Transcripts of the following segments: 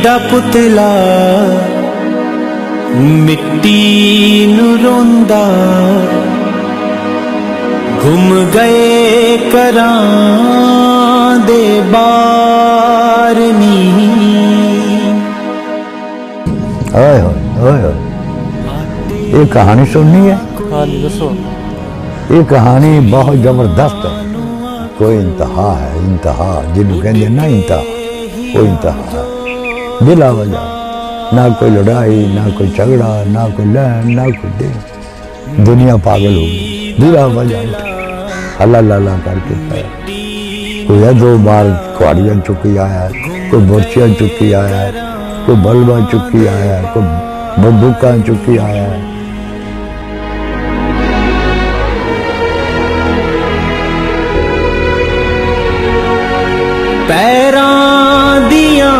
दा पुतला मिट्टी नूं रोंदा गुम गए करां दे बार नी। ओए ओए ओए ये कहानी सुननी है? हाँ जी दसो। ये कहानी बहुत जबरदस्त है। कोई इंतहा है, इंतहा जिन्होंने कहते ना इंतहा, कोई इंतहा है बिला वजह। ना कोई लड़ाई, ना कोई झगड़ा, ना कोई लैन, ना कोई दे। दुनिया पागल हो गई बिला वजह। हल्ला लल्ला करके पाया। कोई है 2 बार कुआड़ियाँ चुकी आया है, कोई बुर्चियाँ चुकी आया है, कोई बल्बा चुकी आया है, कोई बंदूका चुकी आया है। पैरां दियां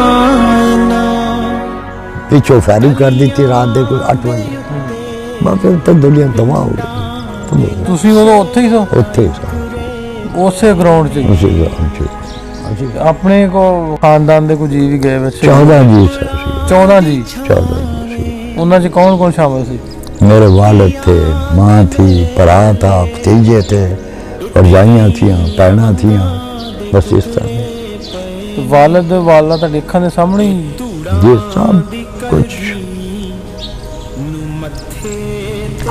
पिछो फायरिंग कर दी थी रात दे कोई 8 बजे। बाकी तो दुनिया तबाह हो गई। ਤੁਸੀਂ ਉਦੋਂ ਉੱਥੇ ਹੀ ਸੋ? ਉੱਥੇ ਹੀ ਸਾਂ, ਉਸੇ ਗਰਾਊਂਡ 'ਚ ਹੀ? ਉਸੇ ਗਰਾਊਂਡ 'ਚ। ਆਪਣੇ ਕੋ ਖਾਨਦਾਨ ਦੇ ਕੋਈ ਜੀ ਵੀ ਗਏ ਵਿੱਚ? 14 ਜੀ ਸੀ। 14 ਜੀ? 14 जी। ਉਹਨਾਂ 'ਚ ਕੌਣ ਕੌਣ ਸ਼ਾਮਲ ਸੀ? मेरे वालिद थे, माँ थी, भरा था, भतीजे थे, भरजाइयाँ थी, भैनां थी। बस इस तरह ਵਾਲਦ ਵਾਲਾ ਤਾਂ ਅੱਖਾਂ ਦੇ ਸਾਹਮਣੇ ਹੀ? ये सब कुछ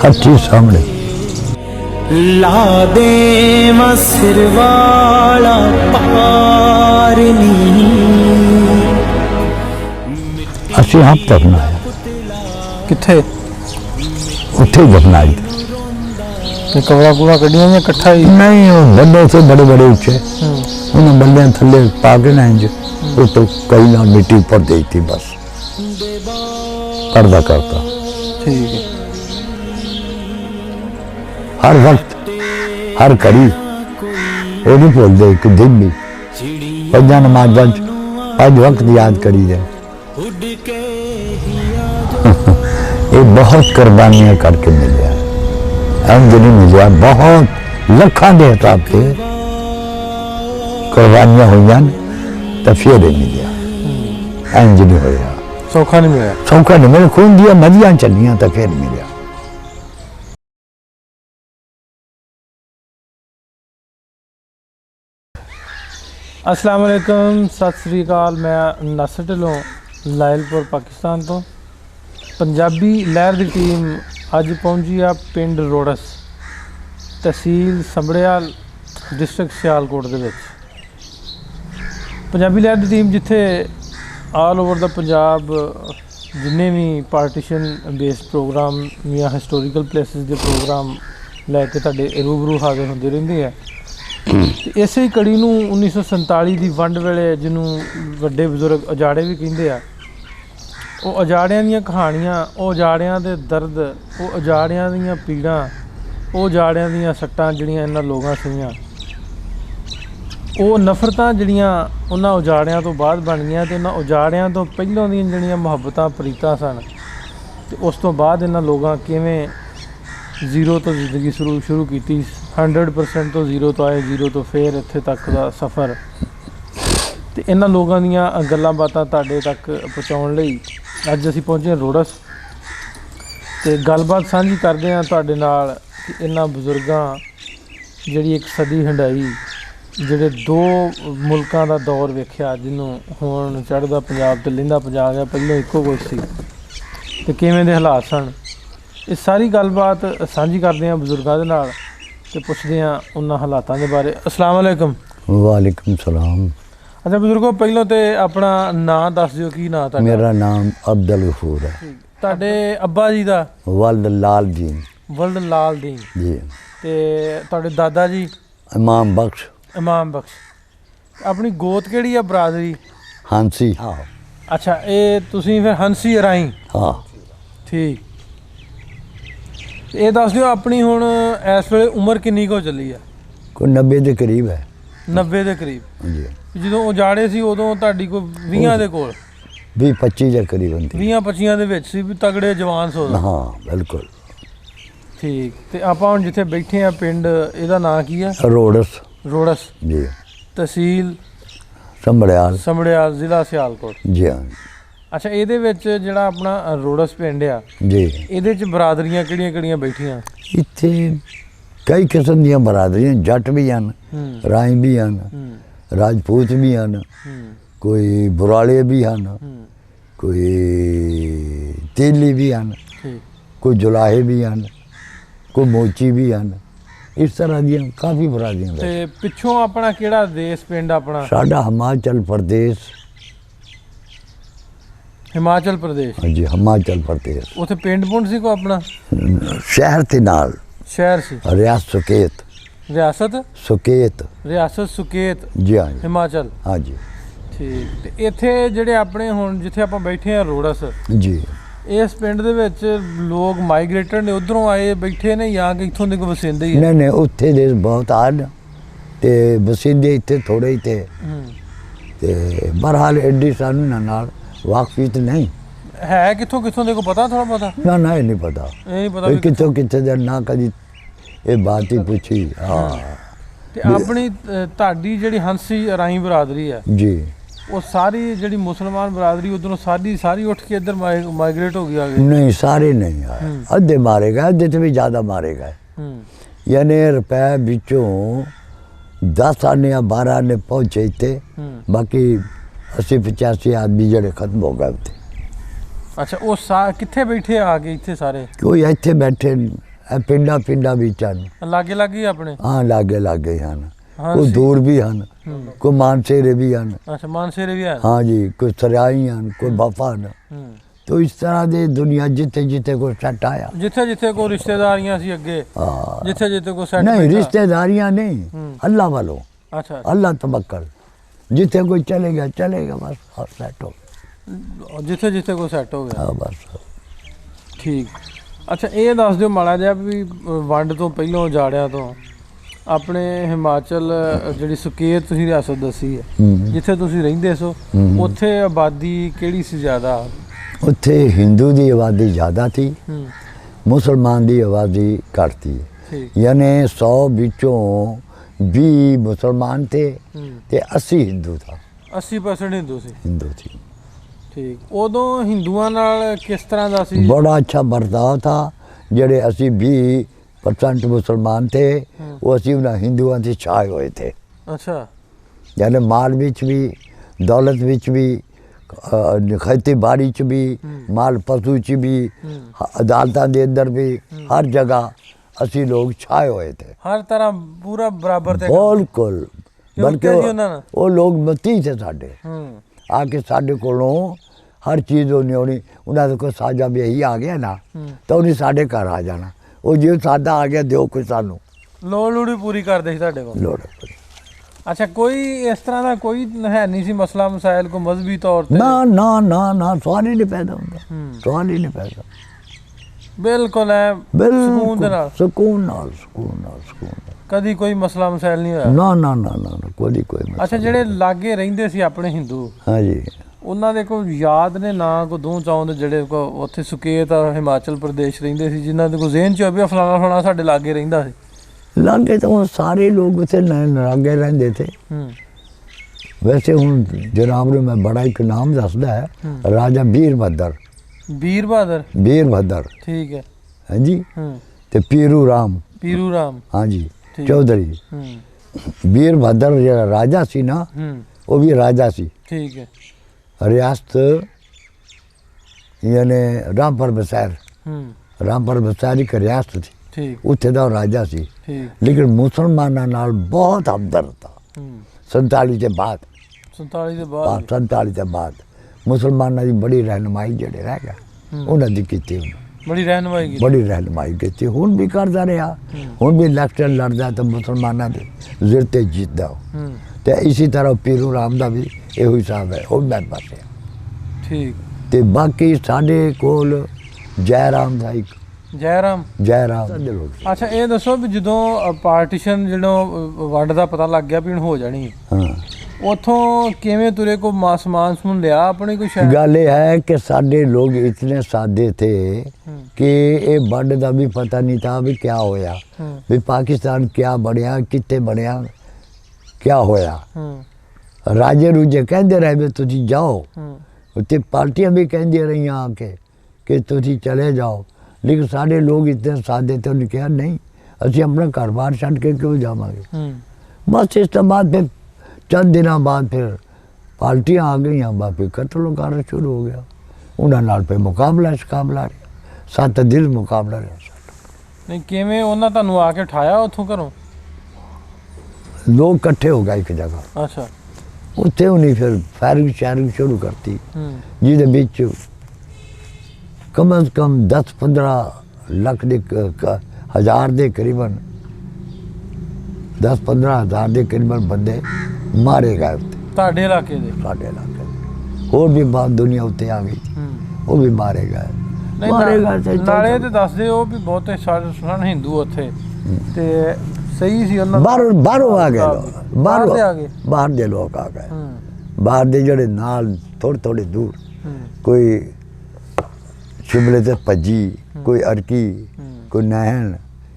हर चीज सामने। ला दे सिर वाला पार नी। ਅਸੀਂ ਆਪ ਦਫਨਾ ਹੈ ਕਿੱਥੇ? ਉੱਥੇ ਹੀ ਦਫਨਾ ਹੈ। ਤੇ ਕਬਰਾਂ ਕੁਬਰਾਂ ਕੱਢੀਆਂ ਜਾਂ ਇਕੱਠਾ ਹੀ? नहीं वो बल्ले से बड़े बड़े ऊंचे उन्हें बल्ले थले पा के ना इंज वो तो कई ना मिट्टी पर दी थी बस पर्दा करता। ਠੀਕ ਹੈ। हर वक्त हर घड़ी वो नहीं भूलते कि दिन भी पंजा नमाज आज वक्त याद करी जाए। ये बहुत कुर्बानियां करके मिले इंज नहीं मिले। बहुत लखा के हिसाब से कुर्बानियां हुई तो फिर ही मिले। इंज नहीं होया, ਸੌਖਾ ਨਹੀਂ ਮਿਲਿਆ? सौखा नहीं मेरे खून दिया नदियां चलियां तो फिर मिले। अस्सलाम वालेकुम, सत श्री अकाल। मैं नासिर ढिल्लों लायलपुर पाकिस्तान तो। पंजाबी लहर की टीम अज पहुंची आ पिंड रोड़स, तहसील संबड़ियाल, डिस्ट्रिक्ट सियालकोट दे विच। पंजाबी लहर की टीम जिथे ऑल ओवर द पंजाब जिन्ने भी पार्टीशन बेस्ड प्रोग्राम या हिस्टोरिकल प्लेसिस के प्रोग्राम लैके तुहाडे रूबरू हाजिर होंदे रहिंदे है। इसे ही कड़ी नूं 1947 की वंड वेले जिन्हों वड्डे बजुर्ग उजाड़े भी कहिंदे आ, वो उजाड़ियां दीयां कहानियां, वो उजाड़ियां दे दर्द, वो उजाड़ियां दीयां पीड़ां, वो उजाड़ियां दीयां सट्टां जिहड़ियां इन्हां लोगां सीगियां, वो नफरतां जिहड़ियां उन्हां उजाड़ियां तो बाद बणियां ते उन्हां उजाड़ियां तो पहिलों दीयां जिहड़ियां मुहब्बतां प्रीतां सन ते उस तो बाद इन्हां लोगां किवें जीरो तो जिंदगी शुरू की 100% तो जीरो तो आए, जीरो तो फिर इत्थे तक का सफ़र। तो इन्हां लोगों दीयां गल्लां बातां तुहाडे तक पहुँचाउण लई अज असीं पहुँचे रोड़स ते गलबात साझी करदे हां तुहाडे नाल कि इन्हां बजुर्गां जिहड़ी एक सदी हंडाई, जिहड़े 2 मुल्कां दा दौर वेखिया, जिन्हों हुण चढ़दा पंजाब ते लहिंदा पंजाब आ, पहिलों इक्को कुछ सी ते किवें दे हालात सन। इस सारी गलबात साझी करते हैं बजुर्गों के नाल ते पुछदे हैं उन्हां हालातां दे बारे। अस्सलाम वालेकुम। वालेकुम सलाम। अच्छा बजुर्गो, पहलों तो अपना नाम दस दिओ, की नाम तुहाडा? मेरा नाम अब्दुल गफूर है। तुहाडे अब्बा जी दा? वल्द लाल दीन। वल्द लाल दीन जी। ते तुहाडे दादा जी? इमाम बख्श। इमाम बख्श। अपनी गोत केड़ी है बरादरी? हांसी। हाँ। अच्छा, ये तुसीं फिर हंसी राई? हाँ। ठीक। ये दस दिओ अपनी हुण इस वेले उम्र किन्नी को चली है? कोई 90 के करीब है। 90 के करीब? जी। ਜਦੋਂ ਉਜਾੜੇ ਸੀ ਉਦੋਂ ਤੁਹਾਡੀ ਕੋਈ 20 ਦੇ ਕੋਲ? 20-25 ਦੇ ਕਰੀਬ ਹੁੰਦੀ। 20-25 ਦੇ ਵਿੱਚ ਸੀ ਵੀ ਤਗੜੇ ਜਵਾਨ ਸੋ? ਹਾਂ ਬਿਲਕੁਲ। ਠੀਕ। ਤੇ ਆਪਾਂ ਹੁਣ ਜਿੱਥੇ ਬੈਠੇ ਆ ਪਿੰਡ, ਇਹਦਾ ਨਾਂ ਕੀ ਹੈ? रोड़स। रोड़स जी। तहसील संबड़ियाल। संबड़ियाल, ज़िला सियालकोट। जी हाँ। ਅੱਛਾ, ਇਹਦੇ ਵਿੱਚ ਜਿਹੜਾ ਆਪਣਾ ਰੋਡਸ ਪਿੰਡ ਆ, ਜੀ ਇਹਦੇ ਚ ਬਰਾਦਰੀਆਂ ਕਿਹੜੀਆਂ ਬੈਠੀਆਂ? ਇੱਥੇ ਕਈ ਕਿਸਮ ਦੀਆਂ ਬਰਾਦਰੀਆਂ, ਜੱਟ ਵੀ ਹਨ, ਰਾਈ ਵੀ ਹਨ, ਰਾਜਪੂਤ ਵੀ ਹਨ, ਕੋਈ ਬੁਰਾਲੇ ਵੀ ਹਨ, ਕੋਈ ਤੇਲੀ ਵੀ ਹਨ, ਠੀਕ। ਕੋਈ ਜੁਲਾਹੇ ਵੀ ਹਨ, ਕੋਈ ਮੋਚੀ ਵੀ ਹਨ। ਇਸ ਤਰ੍ਹਾਂ ਦੀਆਂ ਕਾਫੀ ਬਰਾਦਰੀਆਂ ਨੇ। ਤੇ ਪਿੱਛੋਂ ਆਪਣਾ ਕਿਹੜਾ ਦੇਸ਼ ਪਿੰਡ ਆਪਣਾ? ਸਾਡਾ ਹਿਮਾਚਲ ਪ੍ਰਦੇਸ਼। ਹਿਮਾਚਲ ਪ੍ਰਦੇਸ਼। ਹਾਂਜੀ, ਹਿਮਾਚਲ ਪ੍ਰਦੇਸ਼। ਉੱਥੇ ਪਿੰਡ ਪੁੰਡ ਸੀ ਕੋ ਆਪਣਾ? ਸ਼ਹਿਰ ਦੇ ਨਾਲ ਸ਼ਹਿਰ ਸੀ। ਰਿਆਸਤ ਸੁਕੇਤ। ਰਿਆਸਤ ਸੁਕੇਤ ਜੀ ਹਾਂ ਹਿਮਾਚਲ। ਹਾਂਜੀ ਠੀਕ। ਤੇ ਇੱਥੇ ਜਿਹੜੇ ਆਪਣੇ ਹੁਣ ਜਿੱਥੇ ਆਪਾਂ ਬੈਠੇ ਆ ਰੋਡਸ, ਜੀ, ਇਸ ਪਿੰਡ ਦੇ ਵਿੱਚ ਲੋਕ ਮਾਈਗ੍ਰੇਟਡ ਨੇ, ਉਧਰੋਂ ਆਏ ਬੈਠੇ ਨੇ ਜਾਂ ਕਿ ਇੱਥੋਂ ਦੇ ਕੋਈ ਵਸਿੰਦੇ ਹੀ ਆ? ਨਹੀਂ ਉੱਥੇ ਦੇ ਬਹੁਤ ਹਨ ਤੇ ਵਸਿੰਦੇ ਇੱਥੇ ਥੋੜੇ ਹੀ ਤੇ ਤੇ ਬਹਰਹਾਲ ਐਡੀ ਸਾਨੂੰ ਨਾਲ ਵਾਕਫੀਤ ਨਹੀਂ ਹੈ। ਕਿੱਥੋਂ ਦੇ ਕੋ ਪਤਾ ਥੋੜਾ ਬਹੁਤਾ? ਨਾ ਇਹ ਨਹੀਂ ਪਤਾ, ਇਹ ਨਹੀਂ ਪਤਾ ਵੀ ਕਿੱਥੋਂ ਕਿੱਥੇ ਦੇ, ਨਾ ਕਦੀ ਇਹ ਬਾਤ ਹੀ ਪੁੱਛੀ। ਹਾਂ। ਤੇ ਆਪਣੀ ਤੁਹਾਡੀ ਜਿਹੜੀ ਹੰਸੀ ਰਾਈ ਬਰਾਦਰੀ ਹੈ ਜੀ, ਉਹ ਸਾਰੀ ਜਿਹੜੀ ਮੁਸਲਮਾਨ ਬਰਾਦਰੀ ਉਧਰੋਂ ਸਾਰੀ ਉੱਠ ਕੇ ਇੱਧਰ ਮਾਈਗ੍ਰੇਟ ਹੋ ਗਈ ਆ ਗਈ? ਨਹੀਂ, ਸਾਰੇ ਨਹੀਂ ਆਏ, ਅੱਧੇ ਮਾਰੇ ਗਏ, ਅੱਧੇ ਤੋਂ ਵੀ ਜ਼ਿਆਦਾ ਮਾਰੇ ਗਏ। ਯਾਨੀ ਰੁਪਏ ਵਿੱਚੋਂ 10 ਆਨੇ ਜਾਂ 12 ਆਨੇ ਪਹੁੰਚੇ ਇੱਥੇ, ਬਾਕੀ 80-85 ਆਦਮੀ ਜਿਹੜੇ ਖਤਮ ਹੋ ਗਏ ਉੱਥੇ। ਅੱਛਾ, ਉਹ ਕਿੱਥੇ ਬੈਠੇ ਆ ਕੇ ਇੱਥੇ ਸਾਰੇ? ਕੋਈ ਇੱਥੇ ਬੈਠੇ ਪਿੰਡਾਂ ਵਿੱਚ ਹਨ, ਲਾਗੇ ਆਪਣੇ? ਹਾਂ, ਲਾਗੇ ਹਨ। ਕੋਈ ਦੂਰ ਵੀ ਹਨ, ਕੋਈ ਮਾਨਸੇਰੇ ਵੀ ਹਨ। ਅੱਛਾ, ਮਾਨਸੇਰੇ ਵੀ ਹਨ। हाँ जी, कोई सराई हैं, कोई बफा न। तो इस तरह ਦੀ ਦੁਨੀਆ ਜਿੱਥੇ ਕੋਈ ਸੈੱਟ ਆਇਆ, ਜਿੱਥੇ ਕੋਈ ਰਿਸ਼ਤੇਦਾਰੀਆਂ ਸੀ ਅੱਗੇ, ਜਿੱਥੇ ਕੋਈ ਸੈੱਟ ਨਹੀਂ ਰਿਸ਼ਤੇਦਾਰੀਆਂ ਨਹੀਂ, ਅੱਲਾ ਵਾਲੋਂ। ਅੱਛਾ, ਅੱਲਾ ਤਵੱਕਲ, ਜਿੱਥੇ ਕੋਈ ਚਲੇਗਾ ਬਸ ਸੈੱਟ ਹੋ ਜਿੱਥੇ ਕੋਈ ਸੈੱਟ ਹੋ ਗਿਆ। ਹਾਂ ਬਸ ਠੀਕ। ਅੱਛਾ, ਇਹ ਦੱਸ ਦਿਓ ਮਾੜਾ ਜਿਹਾ ਵੀ ਵੰਡ ਤੋਂ ਪਹਿਲਾਂ ਉਜਾੜਿਆਂ ਤੋਂ ਆਪਣੇ ਹਿਮਾਚਲ ਜਿਹੜੀ ਸੁਕੇਤ ਤੁਸੀਂ ਰਿਆਸਤ ਦੱਸੀ ਹੈ, ਜਿੱਥੇ ਤੁਸੀਂ ਰਹਿੰਦੇ ਸੋ, ਉੱਥੇ ਆਬਾਦੀ ਕਿਹੜੀ ਸੀ ਜ਼ਿਆਦਾ? ਉੱਥੇ ਹਿੰਦੂ ਦੀ ਆਬਾਦੀ ਜ਼ਿਆਦਾ ਸੀ, ਮੁਸਲਮਾਨ ਦੀ ਆਬਾਦੀ ਘੱਟ ਸੀ। ਯਾਨੀ 100 ਵਿੱਚੋਂ 20 ਮੁਸਲਮਾਨ थे ਤੇ 80 ਹਿੰਦੂ था। 80% ਹਿੰਦੂ ਸੀ। ਠੀਕ। ਉਦੋਂ ਹਿੰਦੂਆਂ ਨਾਲ ਕਿਸ ਤਰ੍ਹਾਂ ਦਾ ਸੀ? ਬੜਾ ਅੱਛਾ ਵਰਤਾਓ था। ਜਿਹੜੇ ਅਸੀਂ 20% ਮੁਸਲਮਾਨ थे, वो ਅਸੀਂ ਉਹਨਾਂ ਹਿੰਦੂਆਂ ਦੇ ਛਾਏ ਹੋਏ थे। ਅੱਛਾ। ਯਾਨੀ ਮਾਲ ਵਿੱਚ ਵੀ, ਦੌਲਤ ਵਿੱਚ ਵੀ, ਖੇਤੀਬਾੜੀ 'ਚ ਵੀ, ਮਾਲ ਪਸ਼ੂ 'ਚ ਵੀ, ਅਦਾਲਤਾਂ ਦੇ ਅੰਦਰ ਵੀ, ਹਰ ਜਗ੍ਹਾ ਅਸੀਂ ਲੋਕ ਛਾਏ ਹੋਏ थे। ਹਰ ਤਰ੍ਹਾਂ ਪੂਰਾ ਬਰਾਬਰ ਤੇ ਬਿਲਕੁਲ। ਬਲਕਿ ਉਹ ਲੋਕ ਮਤੀ ਥੇ ਸਾਡੇ, ਆ ਕੇ ਸਾਡੇ ਕੋਲੋਂ ਹਰ ਚੀਜ਼ ਹੋਣੀ, ਉਹਨਾਂ ਦੇ ਕੋਲ ਸਾਜਾ ਵੀ ਇਹੀ ਆ ਗਿਆ ਨਾ, ਤਾਂ ਉਹਨੇ ਸਾਡੇ ਘਰ ਆ ਜਾਣਾ। ਉਹ ਜੇ ਸਾਦਾ ਆ ਗਿਆ, ਦਿਓ ਕੋਈ ਸਾਨੂੰ, ਲੋੜ ਪੂਰੀ ਕਰਦੇ ਸੀ ਤੁਹਾਡੇ ਕੋਲ। ਲੋੜ। ਅੱਛਾ, ਕੋਈ ਇਸ ਤਰ੍ਹਾਂ ਦਾ ਕੋਈ ਹੈ ਨਹੀਂ ਸੀ ਮਸਲਾ ਮਸਾਇਲ ਕੋ ਮਜ਼ਹਬੀ ਤੌਰ ਤੇ? ਨਾ ਸਵਾਲ ਹੀ ਨਹੀਂ ਪੈਦਾ ਹੁੰਦਾ, ਸਵਾਲ ਹੀ ਨਹੀਂ ਪੈਦਾ। ਬਿਲਕੁਲ ਹੈ, ਸਕੂਨ ਦੇ ਨਾਲ, ਸਕੂਨ। ਕਦੀ ਕੋਈ ਮਸਲਾ ਮਸਾਇਲ ਨਹੀਂ ਹੋਇਆ? ਨਾ ਕੋਈ ਮਸਲਾ। ਅੱਛਾ, ਜਿਹੜੇ ਲਾਗੇ ਰਹਿੰਦੇ ਸੀ ਆਪਣੇ ਹਿੰਦੂ, ਹਾਂ ਜੀ, ਉਹਨਾਂ ਦੇ ਕੋਲ ਯਾਦ ਨੇ ਨਾ ਕੋ ਦੋ ਚਾਉਂਦੇ ਜਿਹੜੇ ਕੋ ਉੱਥੇ ਸੁਕੇਤ ਹਿਮਾਚਲ ਪ੍ਰਦੇਸ਼ ਰਹਿੰਦੇ ਸੀ, ਜਿਨ੍ਹਾਂ ਦੇ ਕੋ ਜ਼ਿਹਨ ਚ ਵੀ ਫਲਾਣਾ ਸਾਡੇ ਲਾਗੇ ਰਹਿੰਦਾ ਸੀ? ਲਾਗੇ ਤਾਂ ਸਾਰੇ ਲੋਕ ਉੱਥੇ ਲਾਗੇ ਰਹਿੰਦੇ थे। ਵੈਸੇ ਹੁਣ ਜਨਾਬ ਨੂੰ ਮੈਂ ਬੜਾ ਇੱਕ ਨਾਮ ਦੱਸਦਾ ਹੈ, ਰਾਜਾ ਵੀਰ ਭੱਦਰ। ਠੀਕ ਹੈ। ਹਾਂਜੀ। ਤੇ ਪੀਰੂ ਰਾਮ ਹਾਂਜੀ ਚੌਧਰੀ। ਵੀਰ ਭੱਦਰ ਜਿਹੜਾ ਰਾਜਾ ਸੀ ਨਾ, ਉਹ ਵੀ ਰਾਜਾ ਸੀ। ਠੀਕ ਹੈ। ਰਿਆਸਤ ਯਾਨੀ ਰਾਮਪੁਰ ਬਸੈਰ ਇੱਕ ਰਿਆਸਤ ਸੀ, ਉੱਥੇ ਦਾ ਰਾਜਾ ਸੀ। ਲੇਕਿਨ ਮੁਸਲਮਾਨਾਂ ਨਾਲ ਬਹੁਤ ਹਮਦਰਦ था। 47 ਦੇ ਬਾਅਦ ਮੁਸਲਮਾਨਾਂ ਦੀ ਬੜੀ ਰਹਿਨਮਾਈ ਜਿਹੜੇ ਰਹਿ ਗਿਆ, ਉਹਨਾਂ ਦੀ ਕੀਤੀ, ਬੜੀ ਰਹਿਨਮਾਈ ਕੀਤੀ। ਹੁਣ ਵੀ ਕਰਦਾ ਰਿਹਾ, ਹੁਣ ਵੀ ਇਲੈਕਸ਼ਨ ਲੜਦਾ ਤਾਂ ਮੁਸਲਮਾਨਾਂ ਦੇ ਜ਼ਿਰ ਤੇ ਜਿੱਤਦਾ। ਤੇ ਇਸੇ ਤਰ੍ਹਾਂ ਪੀਰੂ ਰਾਮ ਦਾ ਵੀ ਇਹੋ ਹਿਸਾਬ ਹੈ, ਉਹ ਮੈਂ ਪਾਸੇ। ਠੀਕ। ਤੇ ਬਾਕੀ ਸਾਡੇ ਕੋਲ ਜੈ ਰਾਮ ਦਾ ਇੱਕ ਜੈ ਰਾਮ। ਅੱਛਾ, ਇਹ ਦੱਸੋ ਵੀ ਜਦੋਂ ਪਾਰਟੀਸ਼ਨ ਜਦੋਂ ਵੰਡ ਦਾ ਪਤਾ ਲੱਗ ਗਿਆ ਵੀ ਹੁਣ ਹੋ ਜਾਣੀ, ਉਥੋਂ ਕਿਵੇਂ ਤੁਰੇ ਕੋ ਸਮਾਨ ਸਮੂਨ ਲਿਆ ਆਪਣੀ ਕੋਈ ਸ਼ਹਿਰ? ਗੱਲ ਇਹ ਹੈ ਕਿ ਸਾਡੇ ਲੋਕ ਇਤਨੇ ਸਾਦੇ थे कि ਇਹ ਵੰਡ ਦਾ ਵੀ ਪਤਾ ਨਹੀਂ था ਵੀ क्या ਹੋਇਆ, ਵੀ ਪਾਕਿਸਤਾਨ क्या ਬਣਿਆ, ਕਿੱਥੇ ਬਣਿਆ, क्या ਹੋਇਆ। ਰਾਜੇ ਰੂਜੇ ਕਹਿੰਦੇ ਰਹੇ ਵੀ ਤੁਸੀਂ ਜਾਓ, उत्ते पार्टियां भी कहती रही आके कि तुसी चले जाओ, लेकिन साढ़े लोग इतने सादे थे, उन्हें कहा नहीं असी अपना घर बार छड़ के क्यों जावांगे। बस इस तो बाद फिर चंद दिनों बाद फिर पार्टियां आ गई, बाकी कत्लो कार शुरू हो गया। उन्होंने पे मुकाबला शकाबला रहा, 7 दिन मुकाबला रहा। ਨਹੀਂ ਕਿਵੇਂ ਉਹਨਾਂ ਤੁਹਾਨੂੰ ਆ ਕੇ ਉਠਾਇਆ ਉੱਥੋਂ ਘਰੋਂ? लोग इकट्ठे हो गए एक जगह, ਅੱਛਾ। उत्थे उन्हें फिर फायरिंग शायरिंग शुरू करती, जिहदे विच कम से कम 10-15 लाख दे हज़ार के करीबन 10-15 हज़ार के करीबन बंदे मारे गए उत्ते ਤੁਹਾਡੇ ਇਲਾਕੇ ਦੇ? साढ़े इलाके। होर भी बात दुनिया उत्ते आ गई थी, वो भी मारे गए। ਨਹੀਂ ਨਾਲੇ ਤੇ ਦੱਸਦੇ ਉਹ ਵੀ ਬਹੁਤੇ ਸਨ ਹਿੰਦੂ ਉੱਥੇ ਤੇ ਸਹੀ ਸੀ ਉਹਨਾਂ बाहरों आ गए लोग, ਬਾਹਰ ਦੇ ਆ ਗਏ। बाहर दे लोग आ गए, बाहर दे जड़े नाल थोड़े दूर, कोई शिमले से भज्जी, कोई अरकी, कोई नैन,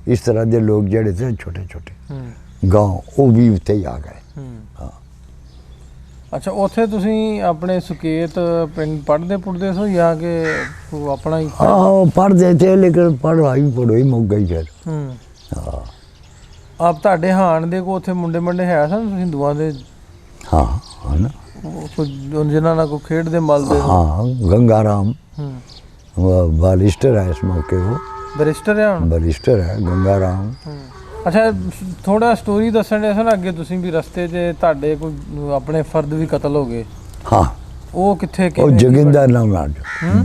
इस तरह के लोग जड़े थे छोटे छोटे गांव, वो भी उत्थे ही आ गए। हाँ। ਅੱਛਾ ਉੱਥੇ ਤੁਸੀਂ ਆਪਣੇ ਸੁਕੇਤ ਪਿੰਡ ਪੜ੍ਹਦੇ ਪੁੱੜਦੇ ਸੋ ਜਾਂ ਕਿ ਆਪਣਾ ਹੀ? हाँ पढ़ते थे, लेकिन पढ़ाई मुक गई फिर। हाँ ਆਪ ਤੁਹਾਡੇ ਹਾਣ ਦੇ ਕੋ ਉੱਥੇ ਮੁੰਡੇ ਮੰਡੇ ਹੈ ਸਨ ਹਿੰਦੂਆਂ ਦੇ? हाँ हाँ ना, ਜਿਨ੍ਹਾਂ ਨਾਲ ਕੋ ਖੇਡਦੇ ਮਲਦੇ? हाँ गंगाराम बालिस्टर है इस मौके, वो ਬੈਰਿਸਟਰ ਹੈ ਹੁਣ? बालिस्टर है गंगाराम। ਅੱਛਾ ਥੋੜਾ ਸਟੋਰੀ ਦੱਸਣ ਦੇ ਸਨ ਅੱਗੇ ਤੁਸੀਂ ਵੀ ਰਸਤੇ 'ਚ ਤੁਹਾਡੇ ਕੋਈ ਆਪਣੇ ਫਰਦ ਵੀ ਕਤਲ ਹੋ ਗਏ? हाँ ਉਹ ਕਿੱਥੇ वो ਕਿਵੇਂ? जोगिंदर नगर,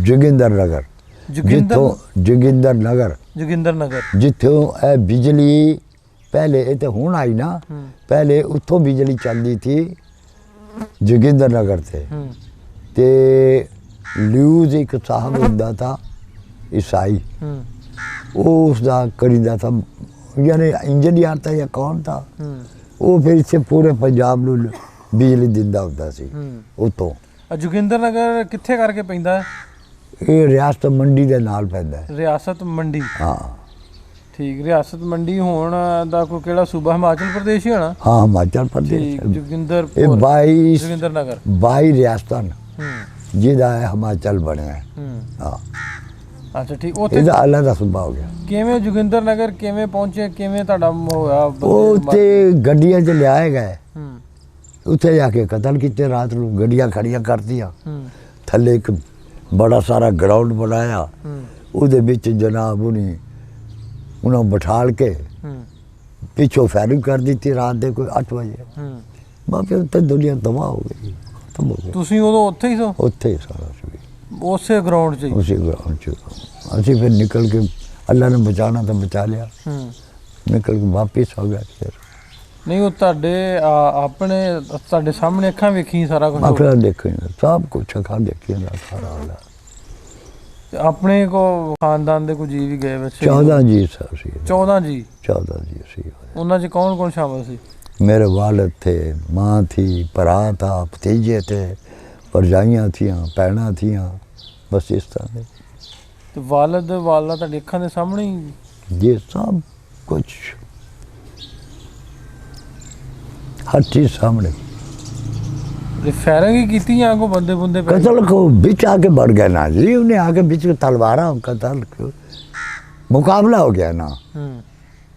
जोगिंदर नगर, ਜੋਗਿੰਦਰ? जोगिंदर नगर, ਜੋਗਿੰਦਰ ਨਗਰ। जिथों ए बिजली पहले ये तो हुण आई ना, पहले उत्थों बिजली चलती थी जोगिंदर नगर से। ते ल्यूज एक साहब होता था ईसाई, वो उसका करीदा था, यानी इंजीनियर था या कौन था, वो फिर इसे पूरे पंजाब ਨੂੰ बिजली दिंदा ਹੁੰਦਾ ਸੀ ਉਤੋਂ। ਜੋਗਿੰਦਰ ਨਗਰ ਕਿੱਥੇ ਕਰਕੇ ਪੈਂਦਾ ਹੈ? ਇਹ ਰਿਆਸਤ ਮੰਡੀ ਦੇ ਨਾਲ ਪੈਂਦਾ ਹੈ। ਰਿਆਸਤ ਮੰਡੀ? ਹਾਂ ਠੀਕ। ਰਿਆਸਤ ਮੰਡੀ ਹੋਣ ਦਾ ਕੋਈ ਕਿਹੜਾ ਸੂਬਾ? ਹਿਮਾਚਲ ਪ੍ਰਦੇਸ਼ ਹੀ ਹੋਣਾ? ਹਾਂ ਹਿਮਾਚਲ ਪ੍ਰਦੇਸ਼। ਠੀਕ। ਜੋਗਿੰਦਰ ਇਹ 22 ਜੋਗਿੰਦਰ ਨਗਰ 22 ਰਿਆਸਤਾਂ ਜਿਹਦਾ ਹੈ ਹਿਮਾਚਲ ਬਣਿਆ ਹੈ। ਹਾਂ ਅੱਛਾ ਠੀਕ। ਉੱਥੇ ਇਹਦਾ ਅਲੱਗ ਸੂਬਾ ਹੋ ਗਿਆ। ਕਿਵੇਂ ਜੋਗਿੰਦਰ ਨਗਰ ਕਿਵੇਂ ਪਹੁੰਚੇ, ਕਿਵੇਂ ਤੁਹਾਡਾ ਹੋਇਆ? ਉਹ ਤੇ ਗੱਡੀਆਂ 'ਚ ਲਿਆਏ ਗਏ, ਉੱਥੇ ਜਾ ਕੇ ਕਤਲ ਕੀਤੇ ਰਾਤ ਨੂੰ, ਗੱਡੀਆਂ ਖੜੀਆਂ ਕਰਤੀਆਂ, ਥੱਲੇ ਇੱਕ ਬੜਾ ਸਾਰਾ ਗਰਾਊਂਡ ਬਣਾਇਆ, ਉਹਦੇ ਵਿੱਚ ਜਨਾਬ ਉਹਨਾਂ ਬਿਠਾਲ ਕੇ ਪਿੱਛੋਂ ਫਾਇਰਿੰਗ ਕਰ ਦਿੱਤੀ ਰਾਤ ਦੇ ਕੋਈ 8 ਵਜੇ। ਬਾਕੀ ਉੱਥੇ ਦੁਨੀਆ ਤਬਾਹ ਹੋ ਗਈ, ਖਤਮ ਹੋ ਗਈ। ਤੁਸੀਂ ਉਦੋਂ ਉੱਥੇ ਹੀ ਸੋ? ਉੱਥੇ ਹੀ ਸਾਰਾ ਸੀ, ਉਸੇ ਗਰਾਊਂਡ 'ਚ ਹੀ? ਉਸੇ ਗਰਾਊਂਡ 'ਚ। ਅਸੀਂ ਫਿਰ ਨਿਕਲ ਕੇ, ਅੱਲਾ ਨੇ ਬਚਾਉਣਾ ਤਾਂ ਬਚਾ ਲਿਆ, ਨਿਕਲ ਕੇ ਵਾਪਿਸ ਹੋ ਗਿਆ। ਫਿਰ ਨਹੀਂ ਉਹ ਤੁਹਾਡੇ ਆਪਣੇ ਤੁਹਾਡੇ ਸਾਹਮਣੇ ਅੱਖਾਂ ਵੇਖੀ ਸਾਰਾ ਕੁਝ? ਅੱਖਾਂ ਦੇਖੀ, ਸਭ ਕੁਛ ਅੱਖਾਂ ਦੇਖੀ ਦਾ ਸਾਰਾ ਹਾਲ। ਆਪਣੇ ਕੋ ਖਾਨਦਾਨ ਦੇ ਕੋਈ ਜੀ ਵੀ ਗਏ ਵਿੱਚ? 14 ਜੀ ਸਰ ਸੀ। 14 ਜੀ? 14 ਜੀ ਸੀ। ਉਹਨਾਂ 'ਚ ਕੌਣ ਕੌਣ ਸ਼ਾਮਲ ਸੀ? मेरे वालिद थे, माँ थी, भरा था, भतीजे थे, भरजाइयाँ थियाँ, भैनां थियाँ, बस इस तरह ਦੇ। ਤੇ ਵਾਲਦ ਵਾਲਦਾ ਤੁਹਾਡੀ ਅੱਖਾਂ ਦੇ ਸਾਹਮਣੇ ਹੀ? ये सब कुछ हर चीज़ सामने। ਤੇ ਫਾਇਰਿੰਗ ਹੀ ਕੀਤੀ ਜਾਂ ਕੋ ਬੰਦੇ ਬੁੰਦੇ ਪੈ ਗਏ? कतल को बिच आके बढ़ गया ना जी, उन्हें आके बिच तलवारा कतल मुकाबला हो गया ना।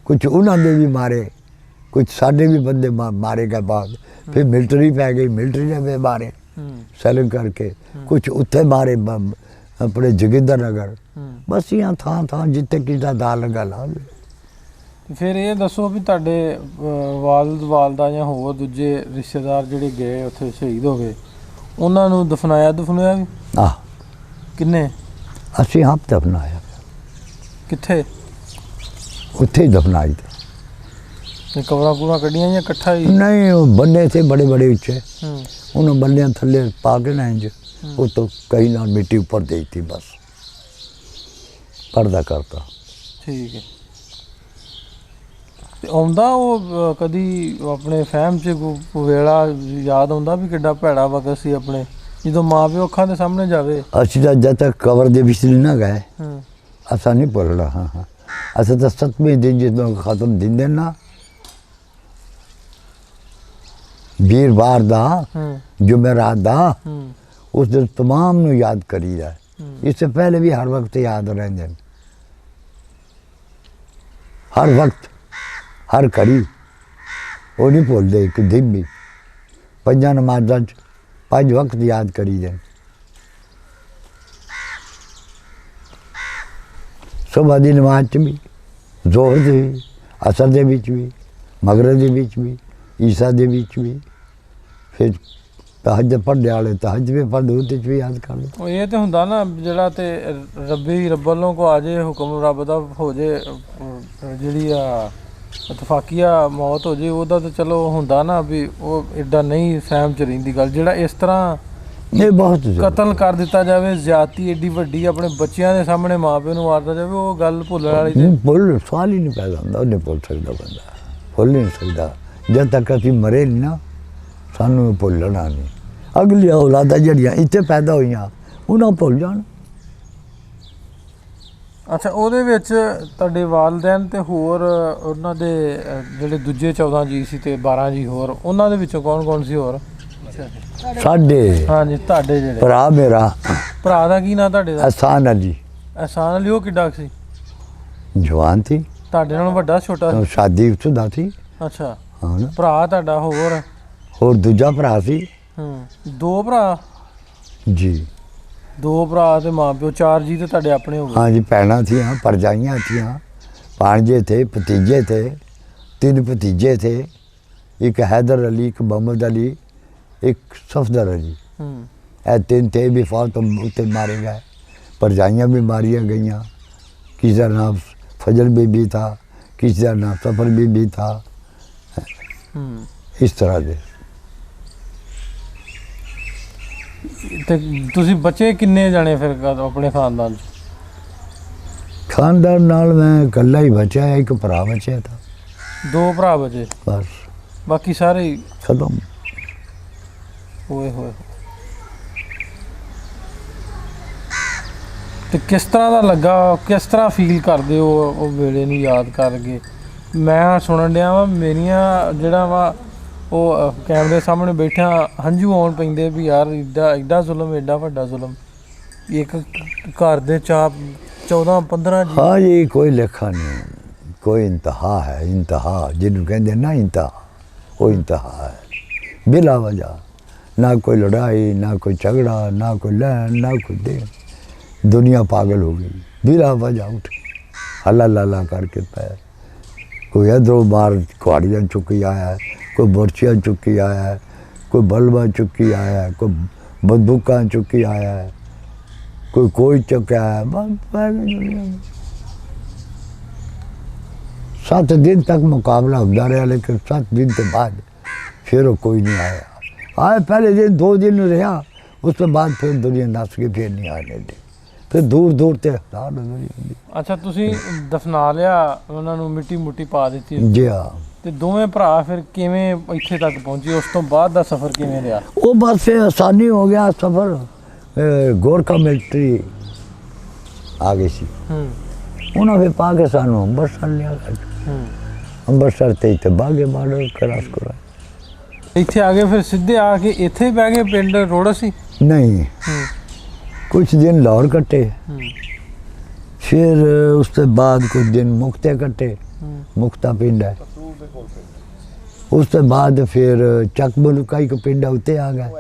कुछ उन्होंने भी मारे, कुछ साढ़े भी बंदे मारे गए बाद, फिर मिलिट्री पै गई, मिलिट्री ने भी मारे सेलिंग करके, कुछ उत्थे मारे अपने जोगिंदर नगर। बस यहाँ थां जिते किसी दा लगा ला। ਫਿਰ ਇਹ ਦੱਸੋ ਵੀ ਤੁਹਾਡੇ ਵਾਲਦ ਵਾਲਦਾ ਜਾਂ ਹੋਰ ਦੂਜੇ ਰਿਸ਼ਤੇਦਾਰ ਜਿਹੜੇ ਗਏ ਉੱਥੇ ਸ਼ਹੀਦ ਹੋ ਗਏ, ਉਹਨਾਂ ਨੂੰ ਦਫਨਾਇਆ ਵੀ? ਆਹ ਕਿੰਨੇ? ਅਸੀਂ ਆਪ ਦਫਨਾਇਆ। ਕਿੱਥੇ? ਉੱਥੇ ਹੀ ਦਫਨਾਈ ਤੇ। ਤੇ ਕਬਰਾਂ ਕੁਰਾਂ ਕੱਢੀਆਂ ਜਾਂ ਇਕੱਠਾ ਹੀ? नहीं वो बन्ने थे बड़े बड़े ऊंचे, उन्होंने बन्ने थले पा के ना इंज वो तो कहीं ना मिट्टी ऊपर दी थी, बस पर्दा करता। ਠੀਕ ਹੈ। ਤੇ ਆਉਂਦਾ ਉਹ ਕਦੀ ਆਪਣੇ ਫਹਿਮ 'ਚ ਕੋਈ ਵੇਲਾ ਯਾਦ ਆਉਂਦਾ ਵੀ ਕਿੱਡਾ ਭੈੜਾ ਵਕਤ ਸੀ ਆਪਣੇ, ਜਦੋਂ ਮਾਂ ਪਿਓ ਅੱਖਾਂ ਦੇ ਸਾਹਮਣੇ ਜਾਵੇ? ਅਸੀਂ ਤਾਂ ਜਦ ਤੱਕ ਕਬਰ ਦੇ ਵਿੱਚ ਨਾ ਗਏ ਅਸਾਂ ਨਹੀਂ ਭੁੱਲਣਾ। ਹਾਂ ਅਸੀਂ ਤਾਂ 7ਵੇਂ ਦਿਨ ਜਦੋਂ ਖਤਮ ਦਿੰਦੇ ਨਾ, ਵੀਰਵਾਰ ਦਾ ਜੁਮੇਰਾਤ ਦਾ, उस दिन तमाम नू याद करीदा है। इससे पहले भी हर वक्त याद रहंदे ने, हर वक्त हर घड़ी वो नहीं भुलते। एक दिन भी पंजा नमाज़ां च 5 वक्त याद करीदे ने। सुबह की नमाज च भी, जोहर दे भी, असर दे विच भी, मगरब दे विच भी, ईसा दे विच भी, फिर तहज्जुद पढ़ने वाले तहज्जुद भी पढ़दे ਉਹਦੇ ਚ ਵੀ याद कर लो। ਇਹ ਤੇ ਹੁੰਦਾ ਨਾ ਜਿਹੜਾ ਤੇ ਰੱਬੀ ਰੱਬ ਵੱਲੋਂ ਕੋ ਆ ਜੇ ਹੁਕਮ ਰੱਬ ਦਾ ਹੋ ਜੇ ਜਿਹੜੀ ਆ ਇਤਫਾਕੀਆ ਮੌਤ ਹੋ ਜੇ ਉਹਦਾ ਤਾਂ ਚਲੋ ਹੁੰਦਾ ਨਾ ਵੀ ਉਹ ਐਡਾ ਨਹੀਂ ਸਹਿਮ ਚ ਰਹਿੰਦੀ ਗੱਲ। ਜਿਹੜਾ ਇਸ ਤਰ੍ਹਾਂ ਇਹ ਬਹੁਤ ਕਤਲ ਕਰ ਦਿੱਤਾ ਜਾਵੇ, ਜ਼ਿਆਦਤੀ ਐਡੀ ਵੱਡੀ ਆਪਣੇ ਬੱਚਿਆਂ ਦੇ ਸਾਹਮਣੇ ਮਾਪਿਆਂ ਨੂੰ ਮਾਰਦਾ ਜਾਵੇ, ਉਹ ਗੱਲ ਭੁੱਲਣ ਵਾਲੀ ਤੇ ਭੁੱਲ ਸਵਾਲ ਹੀ ਨਹੀਂ ਪੈਦਾ ਹੁੰਦਾ। ਉਹ ਨਹੀਂ ਭੁੱਲ ਸਕਦਾ ਬੰਦਾ, ਭੁੱਲ ਨਹੀਂ ਸਕਦਾ ਜਦ ਤੱਕ ਅਸੀਂ ਮਰੇ ਨਹੀਂ ਨਾ, ਸਾਨੂੰ ਭੁੱਲਣਾ ਨਹੀਂ। ਅਗਲੀਆਂ ਔਲਾਦਾਂ ਜਿਹੜੀਆਂ ਇੱਥੇ ਪੈਦਾ ਹੋਈਆਂ ਉਹਨਾਂ ਭੁੱਲ ਜਾਣ। ਅੱਛਾ, ਉਹਦੇ ਵਿੱਚ ਤੁਹਾਡੇ ਵਾਲਿਦੈਨ ਤੇ ਹੋਰ ਉਹਨਾਂ ਦੇ ਜਿਹੜੇ ਦੂਜੇ 14 ਜੀ ਸੀ ਤੇ 12 ਜੀ ਹੋਰ, ਉਹਨਾਂ ਦੇ ਵਿੱਚੋਂ ਕੌਣ ਕੌਣ ਸੀ ਹੋਰ? ਸਾਡੇ ਹਾਂਜੀ, ਤੁਹਾਡੇ ਜਿਹੜੇ ਭਰਾ, ਮੇਰਾ ਭਰਾ ਦਾ ਕੀ ਨਾਂ ਤੁਹਾਡੇ ਦਾ? ਅਹਿਸਾਨ ਅਲੀ। ਅਹਿਸਾਨ ਅਲੀ, ਉਹ ਕਿੱਡਾ ਕੁ ਸੀ? ਜਵਾਨ ਸੀ, ਤੁਹਾਡੇ ਨਾਲੋਂ ਵੱਡਾ ਛੋਟਾ ਸੀ? ਸ਼ਾਦੀ ਸ਼ੁਦਾ ਸੀ। ਅੱਛਾ, ਹਾਂ। ਭਰਾ ਤੁਹਾਡਾ ਹੋਰ ਦੂਜਾ ਭਰਾ ਸੀ। 2 ਭਰਾ ਜੀ, 2 ਭਰਾ ਤੇ ਮਾਂ ਪਿਓ, 4 ਜੀ ਤੇ ਤੁਹਾਡੇ ਆਪਣੇ ਹੋ ਗਏ। हाँ जी, भैन थी, परजाइयाँ थी, भांजे थे, भतीजे थे, 3 भतीजे थे, एक हैदर अली, एक मोहम्मद अली, एक सफदर अली। ए 3 थे भी फौत उत्ते मारे गए। परजाइयाँ भी मारिया गई। किसी का नाम फजल बीबी था, किसी का नाम सफर बीबी था। इस तरह से ਤੇ ਤੁਸੀਂ ਬੱਚੇ ਕਿੰਨੇ ਜਾਣੇ ਫਿਰ ਆਪਣੇ ਖਾਨਦਾਨ ਚ? खानदान नाल मैं कल्ला ही बचा है, एक भरा बचा था 2 ਭਰਾ ਬਚੇ, बस, ਬਾਕੀ ਸਾਰੇ ਹੀ खत्म। ਹੋਏ ਹੋਏ। ਤੇ ਕਿਸ ਤਰ੍ਹਾਂ ਦਾ ਲੱਗਾ, ਕਿਸ ਤਰ੍ਹਾਂ ਫੀਲ ਕਰਦੇ ਹੋ ਉਹ ਵੇਲੇ ਨੂੰ ਯਾਦ ਕਰਕੇ? ਮੈਂ ਸੁਣਨ ਡਿਆ ਵਾ, ਮੇਰੀਆਂ ਜਿਹੜਾ ਵਾ ਉਹ ਕੈਮਰੇ ਸਾਹਮਣੇ ਬੈਠਿਆ ਹੰਝੂ ਆਉਣ ਪੈਂਦੇ ਵੀ ਯਾਰ ਐਡਾ ਜ਼ੁਲਮ, ਐਡਾ ਵੱਡਾ ਜ਼ੁਲਮ। ਇੱਕ ਘਰ ਦੇ 14-15 ਜੀ। हाँ जी, कोई लेखा नहीं, कोई इंतहा है। इंतहा जिन्होंने कहते ना, इंतहा वो इंतहा है बिला वजह। ना कोई लड़ाई, ना कोई झगड़ा, ना कोई लैन, ना कोई देन। दुनिया पागल हो गई बिला वजह, उठ हल्ला लाला करके पैर। कोई इधरों बाहर कुहाड़ियाँ चुकी आया है, कोई बोरचियाँ चुकी आया है, कोई बल्बा चुकी आया है, कोई बंदूका चुकी आया है, कोई चुका है। बस 7 दिन तक मुकाबला होता रहा, लेकिन 7 दिन के बाद फिर वो कोई नहीं आया। आए पहले दिन 2 दिन रहा, उसके बाद फिर दुनिया नस के फिर नहीं आने दी। फिर दूर दूर ते हटार दुनिया। ਅੱਛਾ, ਤੁਸੀਂ ਦਫਨਾ ਲਿਆ ਉਹਨਾਂ ਨੂੰ, ਮਿੱਟੀ ਮੁੱਟੀ ਪਾ ਦਿੱਤੀ जी हाँ। ਤੇ ਦੋਵੇਂ ਭਰਾ ਫਿਰ ਕਿਵੇਂ ਇੱਥੇ ਤੱਕ ਪਹੁੰਚੇ? ਉਸ ਤੋਂ ਬਾਅਦ ਦਾ ਸਫ਼ਰ ਕਿਵੇਂ ਰਿਹਾ? वो बस फिर आसानी हो गया सफ़र। गोरखा मिलिट्री आ गई सी, उन्होंने फिर पा के सानू अंबरसर लिया। अंबरसर ते इतने बागे बॉर्डर क्रॉस करा। ਇੱਥੇ ਆ ਗਏ ਫਿਰ ਸਿੱਧੇ ਆ ਕੇ ਇੱਥੇ ਹੀ ਬਹਿ ਗਏ ਪਿੰਡ ਰੋੜਾ ਸੀ? नहीं, कुछ दिन लाहौर कटे, फिर उसके बाद कुछ दिन मुक्ते कटे। मुक्ता पिंड है। उसके बाद फिर चक मुलकाई को पिंड है, उत्ते आ गए।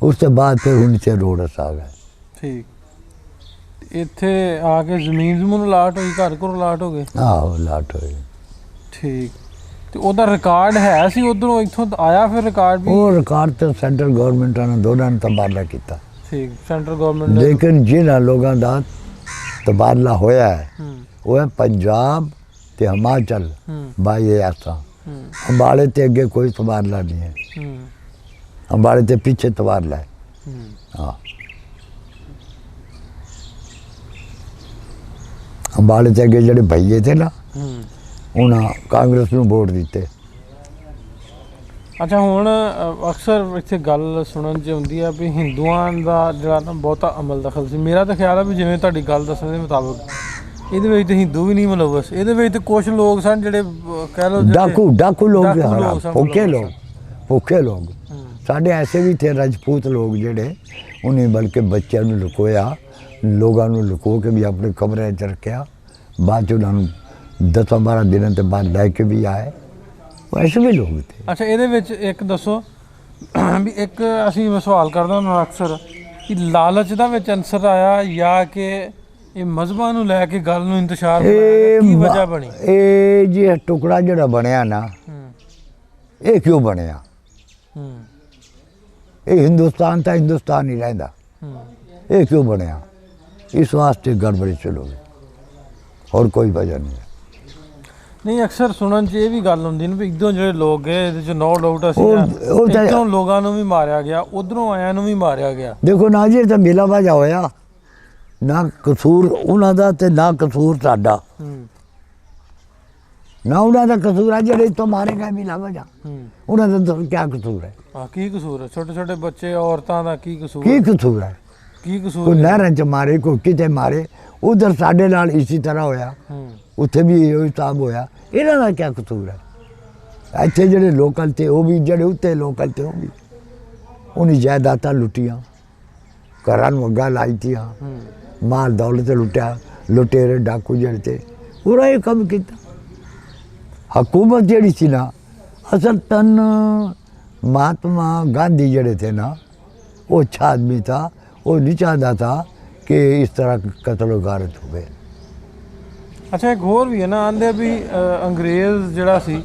उसके बाद फिर उनसे रोडस आ गए। ਠੀਕ। ਇੱਥੇ ਆ ਕੇ ਜ਼ਮੀਨ ਜ਼ਮੂਨ ਲਾਟ ਹੋਈ, ਘਰ ਘਰ ਲਾਟ ਹੋ ਗਏ? आहो, लाट हुए। ਠੀਕ। ਤੇ ਉਹਦਾ ਰਿਕਾਰਡ ਹੈ ਸੀ ਉਧਰੋਂ ਇੱਥੋਂ ਆਇਆ ਫਿਰ ਰਿਕਾर्ड ਵੀ? वो रिकॉर्ड तो सेंट्रल गवर्नमेंट ने दोनों ने तबादला किया, ਠੀਕ, ਸੈਂਟਰ ਗਵਰਨਮੈਂਟ ਨੇ। लेकिन जिन्होंने लोगों का तबादला होया है वो है पंजाब ते हिमाचल बाई ऐसा। अंबाले ते अगे कोई तबादला नहीं है, अंबाले ते पीछे तबादला है। हाँ, अंबाले ते अगे जेडे भईए थे ना, उन्हें कांग्रेस ਨੂੰ ਵੋਟ ਦਿੱਤੇ। ਅੱਛਾ, ਹੁਣ ਅਕਸਰ ਇੱਥੇ ਗੱਲ ਸੁਣਨ 'ਚ ਆਉਂਦੀ ਆ ਵੀ ਹਿੰਦੂਆਂ ਦਾ ਜਿਹੜਾ ਨਾ ਬਹੁਤਾ ਅਮਲ ਦਖਲ ਸੀ। ਮੇਰਾ ਤਾਂ ਖਿਆਲ ਆ ਵੀ ਜਿਵੇਂ ਤੁਹਾਡੀ ਗੱਲ ਦੱਸਣ ਦੇ ਮੁਤਾਬਕ ਇਹਦੇ ਵਿੱਚ ਤਾਂ ਹਿੰਦੂ ਵੀ ਨਹੀਂ ਮੁਲਵਸ, ਇਹਦੇ ਵਿੱਚ ਤਾਂ ਕੁਝ ਲੋਕ ਸਨ ਜਿਹੜੇ ਕਹਿ ਲਓ डाकू लोग, डाकू लोग सन, भूखे लोग साढ़े ऐसे भी थे राजपूत लोग जेड़े, उन्हें बल्कि बच्चों को लुकोया, लोगों को लुको के भी अपने कमरे च रखा, बाद च उन्होंने 10-12 दिनों के बाद लैके भी आए। वैसे भी लोग थे। ਅੱਛਾ ਇਹਦੇ ਵਿੱਚ ਇੱਕ ਦੱਸੋ ਵੀ ਇੱਕ ਅਸੀਂ ਸਵਾਲ ਕਰਦਾ ਹਾਂ ਅਕਸਰ ਕਿ ਲਾਲਚ ਦਾ ਵਿੱਚ ਅੰਸਰ ਆਇਆ ਜਾਂ ਕਿ ਇਹ ਮਜ਼ਹਬਾਂ ਨੂੰ ਲੈ ਕੇ ਗੱਲ ਨੂੰ ਇੰਤਸ਼ਾਰ ਬਣਾਇਆ, ਕੀ ਵਜ੍ਹਾ ਬਣੀ? ਇਹ ਜੀ ਟੁਕੜਾ ਜਿਹੜਾ ਬਣਿਆ ਨਾ, ਇਹ ਕਿਉਂ ਬਣਿਆ? ਇਹ ਹਿੰਦੁਸਤਾਨ ਤਾਂ ਹਿੰਦੁਸਤਾਨ ਹੀ ਰਹਿੰਦਾ, ਇਹ ਕਿਉਂ ਬਣਿਆ? ਇਸ ਵਾਸਤੇ ਗੜਬੜੀ ਚਲੋ ਗਈ, ਹੋਰ ਕੋਈ ਵਜ੍ਹਾ ਨਹੀਂ। ਨਹੀਂ ਅਕਸਰ ਸੁਣਨ 'ਚ ਇਹ ਵੀ ਗੱਲ ਹੁੰਦੀ ਨਾ ਵੀ ਇੱਧਰੋਂ ਜਿਹੜੇ ਲੋਕ ਗਏ ਇਹਦੇ 'ਚ ਨੋ ਡਾਊਟ ਅਸੀਂ ਇੱਧਰੋਂ ਲੋਕਾਂ ਨੂੰ ਵੀ ਮਾਰਿਆ ਗਿਆ, ਉੱਧਰੋਂ ਆਇਆਂ ਨੂੰ ਵੀ ਮਾਰਿਆ ਗਿਆ। ਦੇਖੋ ਨਾ ਜੀ, ਤਾਂ ਮੇਲਾ ਵਾਜਾ ਹੋਇਆ ਨਾ, ਕਸੂਰ ਉਹਨਾਂ ਦਾ ਤੇ ਨਾ ਕਸੂਰ ਸਾਡਾ, ਨਾ ਉਹਨਾਂ ਦਾ ਕਸੂਰ ਹੈ ਜਿਹੜੇ ਤੋਂ ਮਾਰੇ ਗਏ ਮੇਲਾ ਵਾਜਾ, ਉਹਨਾਂ ਦਾ ਤਾਂ ਕੀ ਕਸੂਰ ਹੈ? ਹਾਂ ਕੀ ਕਸੂਰ ਹੈ? ਛੋਟੇ ਛੋਟੇ ਬੱਚੇ ਔਰਤਾਂ ਦਾ ਕੀ ਕਸੂਰ? ਕੀ ਕਸੂਰ ਹੈ? ਕੀ ਕਸੂਰ? ਕੋਈ ਨਹਿਰਾਂ 'ਚ ਮਾਰੇ, ਕੋਈ ਕਿਤੇ ਮਾਰੇ, ਉਧਰ ਸਾਡੇ ਨਾਲ ਇਸੇ ਤਰ੍ਹਾਂ ਹੋਇਆ, ਉੱਥੇ ਵੀ ਇਹੋ ਹਿਸਾਬ ਹੋਇਆ। ਇਹਨਾਂ ਦਾ ਕੀ ਕਸੂਰ ਹੈ? ਇੱਥੇ ਜਿਹੜੇ ਲੋਕਲ ਤੇ ਉਹ ਵੀ, ਜਿਹੜੇ ਉੱਤੇ ਲੋਕਲ ਤੇ ਉਹ ਵੀ, ਉਹਨੀ ਜਾਇਦਾਦਾਂ ਲੁੱਟੀਆਂ, ਘਰਾਂ ਨੂੰ ਅੱਗਾ ਲਾਈਆਂ, ਮਾਲ ਦੌਲਤ ਲੁੱਟਿਆ, ਲੁਟੇਰੇ ਡਾਕੂ ਜਿਹੜੇ ਤੇ ਪੂਰਾ ਇਹ ਕੰਮ ਕੀਤਾ। ਹਕੂਮਤ ਜਿਹੜੀ ਸੀ ਨਾ, ਅਸਲ ਤਨ महात्मा गांधी जड़े थे ना, वो अच्छा आदमी था, वो नहीं चाहता था कि इस तरह कत्ल गारत हुए। अच्छा एक होर भी है ना, आंदे भी अंग्रेज़ जड़ा सी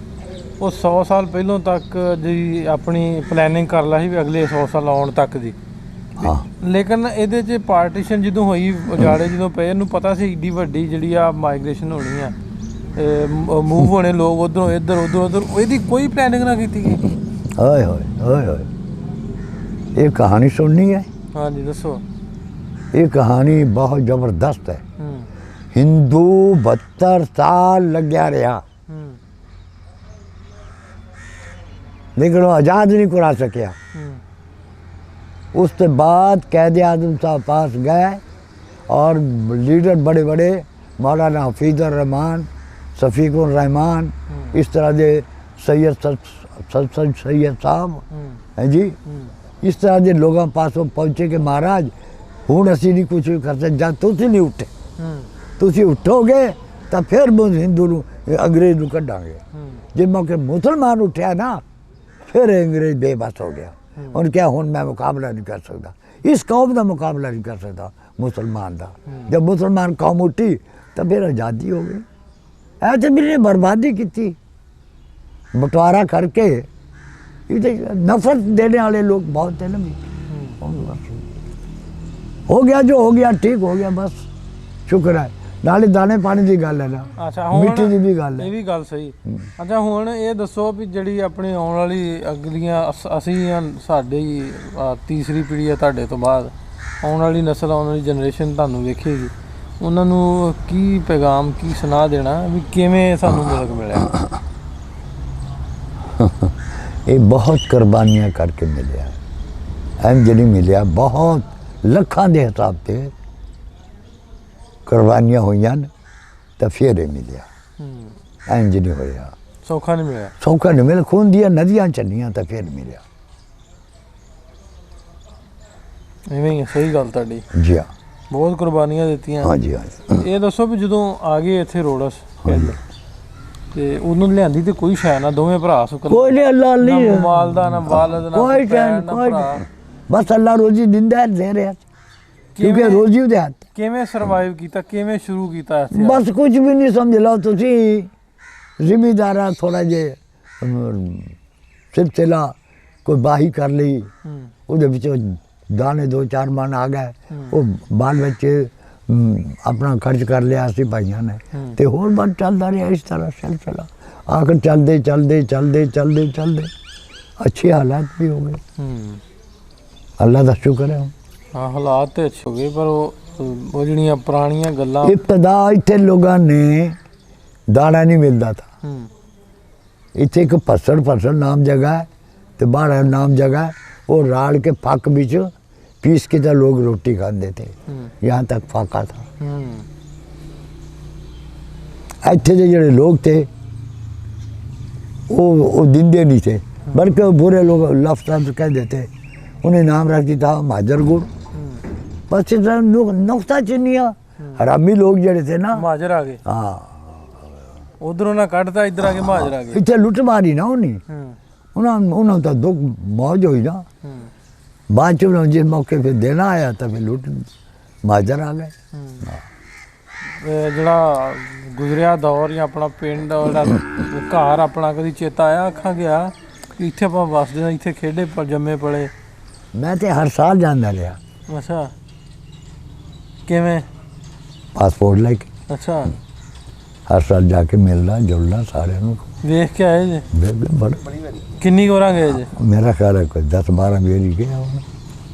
वो 100 साल पहलों तक जी अपनी प्लैनिंग कर ला भी अगले 100 साल आउण तक दी। हाँ लेकिन ਇਹਦੇ 'ਚ ਪਾਰਟੀਸ਼ਨ ਜਦੋਂ ਹੋਈ, ਉਜਾੜੇ ਜਦੋਂ ਪਏ, ਇਹਨੂੰ ਪਤਾ ਸੀ ਏਡੀ ਵੱਡੀ ਜਿਹੜੀ ਆ ਮਾਈਗ੍ਰੇਸ਼ਨ ਹੋਣੀ ਆ, ਮੂਵ ਹੋਣੇ ਲੋਕ ਉਧਰੋਂ ਇੱਧਰ ਉਧਰੋਂ ਉੱਧਰ, ਇਹਦੀ ਕੋਈ ਪਲੈਨਿੰਗ ਨਾ ਕੀਤੀ ਗਈ। ओए होए ओए होए, ये कहानी सुननी है? हाँ जी दसो। ये कहानी बहुत जबरदस्त है। हिंदू 72 साल लग गया रहा, लेकिन वो आज़ाद नहीं करा सकिया। उसके बाद कैद आज़म साहब पास गए और लीडर बड़े बड़े मौलाना हफीज़ुर रहमान, शफीकुर रहमान, इस तरह के सैयद साहब हैं जी, इस तरह के लोगों पास पहुँचे कि महाराज हुण असी नहीं कुछ भी कर सकते, जब तुसी नहीं उठे, तुसी उठोगे तो फिर हिंदू अंग्रेज नूं कढ़ांगे। जे मौके मुसलमान उठा ना, फिर अंग्रेज बेबस हो गया, और क्या हुण मैं मुकाबला नहीं कर सकता, इस कौम का मुकाबला नहीं कर सकता मुसलमान का। जब मुसलमान कौम उठी तो फिर आज़ादी हो गई। ऐसे मेरी बर्बादी की, बंटवारा करके, नफरत देने वाले लोग बहुत है ना। हो गया जो हो गया, ठीक हो गया, बस शुक्र है। नाले दाने पानी की गल है ना। अच्छा मिट्टी की भी गल है, ये भी गल सही। अच्छा हुण ये दसो भी जिहड़ी अपनी आउण वाली अगलियां असीं साडी तीसरी पीढ़ी है तुहाडे तो बाद आउण वाली नस्ल, आउण वाली जनरेशन तुहानूं वेखेगी, उन्हां नूं की पैगाम की सुना देना भी किवें सानूं मुल्क मिलिया? ये बहुत कुर्बानियाँ करके मिले, इंज नहीं मिले, बहुत लखां के हिसाब से कुर्बानियाँ हुई तो फिर ये मिले, इंज नहीं होया, सौखा नहीं मिला, सौखा नहीं मिले, खून दिया नदियाँ चलियाँ तो फिर मिले। इवें ही सही गल तुहाडी। जी हाँ, बहुत कुर्बानियाँ दित्तियां। हाँ जी हाँ जी। ये दसो भी जदों आ गए इत्थे रोडस ते उन्हों लियांदी ते कोई शै ना, दोवें भरा सुख कोई नहीं, अल्लाह ना नहीं, माल दा ना वालद ना कोई भैन ना कोई भरा। बस अल्लाह रोजी दिंदा है, दे रहा, क्योंकि रोजी उहदे हत्थ। किवें सर्वाइव कीता, किवें शुरू कीता इत्थे? बस कुछ भी नहीं, समझ लो तुसी जिमीदारा थोड़ा जे सिलसिला कोई बाही कर ली, ਉਹਦੇ ਵਿੱਚ दाने 2-4 मन आ गए, वो बाल बच्चे अपना खर्च कर लिया सी भाइयों ने, तो होर बस चलता रहा इस तरह सिलसिला। आखिर चलते चलते चलते चलते चलते अच्छे हालात भी हो गए, अल्लाह का शुक्र है। हाँ हालात तो अच्छे हो गए, पर वो जड़ियाँ पुरानियां गल्लां, इब्तदा इतने लोगों ने दाना नहीं मिलता था, इतने एक फसड़ नाम जगह है, तो बाहर नाम जगह है, वो राल के फक बिच पीस के तो लोग रोटी खाते थे, यहाँ तक फाका था। इतने के जोड़े लोग थे वो दिंदे नहीं थे, बल्कि बुरे लोग लफ्ज कह देते, उन्हें नाम रख दिया महाजर गुड़। बस इस नुकता चिन्निया हरामी लोग जड़े थे ना, महाजर आ गए, हाँ उधरों ना कटता इधर आके महाजर आ गए। इतने लुट मारी ना उन्होंने तो दुख मौज हुई ना। बाद च जिस मौके पे देना आया तो फिर लुट महाजर आ गए। ਜਿਹੜਾ ਗੁਜ਼ਰਿਆ ਦੌਰ ਜਾਂ ਆਪਣਾ ਪਿੰਡ ਜਿਹੜਾ ਘਰ ਆਪਣਾ ਕਦੀ ਚੇਤਾ ਆਇਆ ਅੱਖਾਂ ਗਿਆ ਕਿ ਇੱਥੇ ਆਪਾਂ ਵਸਦੇ ਹਾਂ, ਇੱਥੇ ਖੇਡੇ ਜੰਮੇ ਪਲੇ? मैं तो हर साल जाना रहा, ਅੱਛਾ, ਕਿਵੇਂ? पासपोर्ट लेके ਅੱਛਾ, हर साल जाके मिलना जुलना सारे ਵੇਖ ਕੇ ਆਏ ਜੇ? ਕਿੰਨੀ ਕੁ ਵਾਰਾਂ ਗਏ ਜੇ? मेरा ख्याल है कोई 10-12 मेरी गया होना,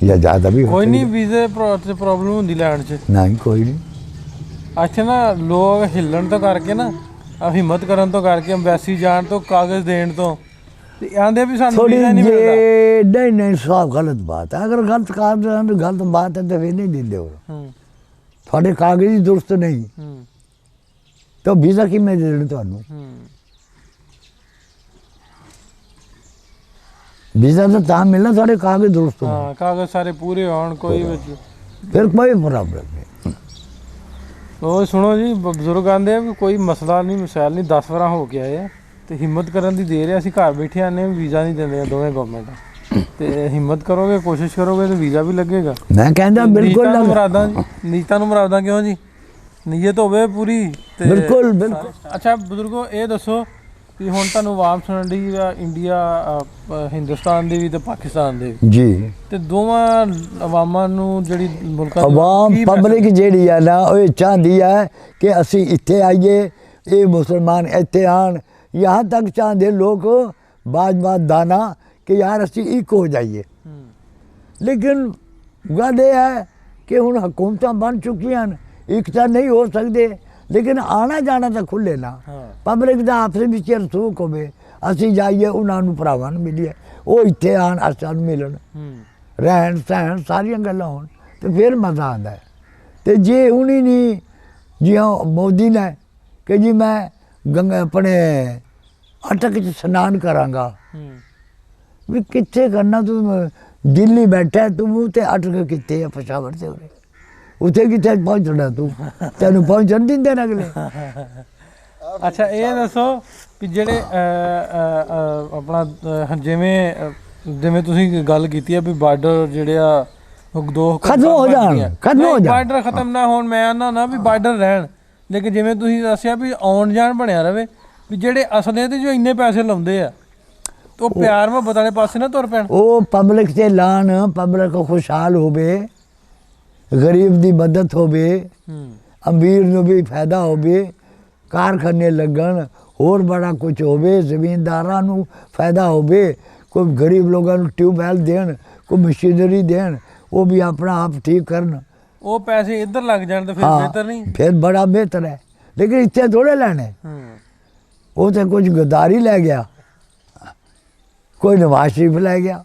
या ज़्यादा भी हो ਕੋਈ ਨਹੀਂ, सकता ਵੀਜ਼ੇ ਪ੍ਰੋਬਲਮ ਹੁੰਦੀ ਲੈਣ 'ਚ। है। नहीं कोई नहीं, ਇੱਥੇ ਨਾ ਲੋਕ ਹਿੱਲਣ ਤੋਂ ਕਰਕੇ ਨਾ, ਹਿੰਮਤ ਕਰਨ ਤੋਂ ਕਰਕੇ, ਅੰਬੈਸੀ ਜਾਣ ਤੋਂ, ਕਾਗਜ਼ ਦੇਣ ਤੋਂ, ਤੇ ਆਂਦੇ ਵੀ ਸਾਨੂੰ थोड़ी ਵੀਜ਼ਾ ਨਹੀਂ ਮਿਲਦਾ। ये नहीं साफ गलत बात है। अगर गलत कागज गलत बात है तो फिर नहीं देते हो, ਹੂੰ थोड़े कागज ही दुरुस्त नहीं ਹੂੰ तो वीज़ा कि मैं दे देना थानू। ਹੂੰ वीज़ा तो ता मिलना थोड़े कागज दुरुस्त हो, ਹਾਂ, ਕਾਗਜ਼ ਸਾਰੇ ਪੂਰੇ ਹੋਣ, ਕੋਈ ਵਿੱਚ। फिर कोई प्रॉब्लम नहीं। ਉਹ ਸੁਣੋ ਜੀ, ਬਜ਼ੁਰਗ ਆਂਦੇ ਆ ਵੀ ਕੋਈ ਮਸਲਾ ਨਹੀਂ, ਮਸੈਲ ਨਹੀਂ, 10 ਵਾਰਾਂ ਹੋ ਕੇ ਆਏ ਆ ਤੇ ਹਿੰਮਤ ਕਰਨ ਦੀ ਦੇਰ ਹੈ। ਅਸੀਂ ਘਰ ਬੈਠੇ ਆਨੇ ਵੀਜ਼ਾ ਨਹੀਂ ਦਿੰਦੇ ਦੋਵੇਂ ਗਵਰਨਮੈਂਟ, ਤੇ ਹਿੰਮਤ ਕਰੋਗੇ, ਕੋਸ਼ਿਸ਼ ਕਰੋਗੇ ਤੇ ਵੀਜ਼ਾ ਵੀ ਲੱਗੇਗਾ। मैं कहता बिल्कुल ਨੀਤਾਂ ਨੂੰ लग- ਮੁਰਾਦਾਂ ਜੀ, ਨੀਤਾਂ ਨੂੰ ਮੁਰਾਦਾਂ ਕਿਉਂ ਜੀ? ਨੀਅਤ ਹੋਵੇ ਪੂਰੀ ਤੇ ਬਿਲਕੁਲ ਬਿਲਕੁਲ। ਅੱਛਾ ਬਜ਼ੁਰਗੋ, ਇਹ ਦੱਸੋ ਕਿ ਹੁਣ ਤੁਹਾਨੂੰ ਆਵਾਮ ਸੁਣਨ ਦੀ ਆ, ਇੰਡੀਆ ਹਿੰਦੁਸਤਾਨ ਦੀ ਵੀ ਤੇ ਪਾਕਿਸਤਾਨ ਦੀ ਵੀ, जी ਤੇ ਦੋਵਾਂ ਅਵਾਮਾਂ ਨੂੰ ਜਿਹੜੀ ਮੁਲਕਾਂ ਦੀ आवाम ਕੀ message- पब्लिक ਜਿਹੜੀ ਹੈ ਨਾ ਉਹ ਚਾਹੁੰਦੀ ਹੈ ਕਿ ਅਸੀਂ ਇੱਥੇ ਆਈਏ, ਇਹ ਮੁਸਲਮਾਨ ਇੱਥੇ ਆਣ। यहाँ तक चाहते लोग बाज दाना कि यार असी एक हो जाइए। लेकिन गल ये है कि हुण हुकूमत बन चुकी हैं, एकता नहीं हो सकते, लेकिन आना जाना तो खुले ना। पब्लिक का आपस में रसूख हो, असी जाइए उन्होंने भरावां नूं मिलीए, वो इत्थे आन असां नूं मिलन, रहन सहन सारियां गल्लां होण ते फिर मज़ा आंदा है। ते जे हुण ही नहीं जियां मोदी ने कि जी मैं गंगा अपने अटक च स्नान करांगा, भी कित्थे करना? तू दिल्ली बैठा है, तू ते अटक कित्थे है? पेशावर से उरे उत्थे कित्थे पहुंचना? तू तेनू पहुंचन दिंदे न अगले। ਅੱਛਾ ਇਹ ਦੱਸੋ ਕਿ ਜਿਹੜੇ ਆਪਣਾ ਜਿਵੇਂ ਤੁਸੀਂ ਗੱਲ ਕੀਤੀ ਆ ਵੀ ਬਾਰਡਰ ਜਿਹੜੇ ਆ ਦੋ खत्म हो जान, खत्म हो जान। ਬਾਰਡਰ ਖਤਮ ਨਾ ਹੋਣ, ਮੈਂ ਆਨਾ ਨਾ ਵੀ ਬਾਰਡਰ ਰਹਿਣ, ਲੇਕਿਨ ਜਿਵੇਂ ਤੁਸੀਂ ਦੱਸਿਆ ਵੀ ਆਉਣ ਜਾਣ ਬਣਿਆ ਰਵੇ, ਵੀ ਜਿਹੜੇ ਅਸਲੇ ਤੇ ਜੋ ਇੰਨੇ ਪੈਸੇ ਲਾਉਂਦੇ ਆ ਉਹ ਪਿਆਰ ਮੁਹੱਬਤ ਵਾਲੇ ਪਾਸੇ ਨਾ ਤੁਰ ਪੈਣ। ਉਹ ਪਬਲਿਕ ਤੇ ਲਾਣ, ਪਬਲਿਕ ਖੁਸ਼ਹਾਲ ਹੋਵੇ, ਗਰੀਬ ਦੀ ਮਦਦ ਹੋਵੇ, ਅਮੀਰ ਨੂੰ ਵੀ ਫਾਇਦਾ ਹੋਵੇ, ਕਾਰਖਾਨੇ ਲੱਗਣ, ਹੋਰ ਬੜਾ ਕੁਝ ਹੋਵੇ, ਜ਼ਮੀਨਦਾਰਾਂ ਨੂੰ ਫਾਇਦਾ ਹੋਵੇ, ਕੋਈ ਗਰੀਬ ਲੋਕਾਂ ਨੂੰ ਟਿਊਬਵੈਲ ਦੇਣ, ਕੋਈ ਮਸ਼ੀਨਰੀ ਦੇਣ, ਉਹ ਵੀ ਆਪਣਾ ਆਪ ਠੀਕ ਕਰਨ। ਉਹ ਪੈਸੇ ਇੱਧਰ ਲੱਗ ਜਾਣ ਤਾਂ ਫਿਰ ਬਿਹਤਰ ਨਹੀਂ? ਫਿਰ ਬੜਾ ਬਿਹਤਰ ਹੈ, ਲੇਕਿਨ ਇੱਥੇ ਥੋੜੇ ਲੈਣੇ। ਉਹ ਤੇ ਕੁਝ ਗਦਾਰੀ ਲੈ ਗਿਆ, ਕੋਈ ਨਵਾਜ਼ ਸ਼ਰੀਫ ਲੈ ਗਿਆ,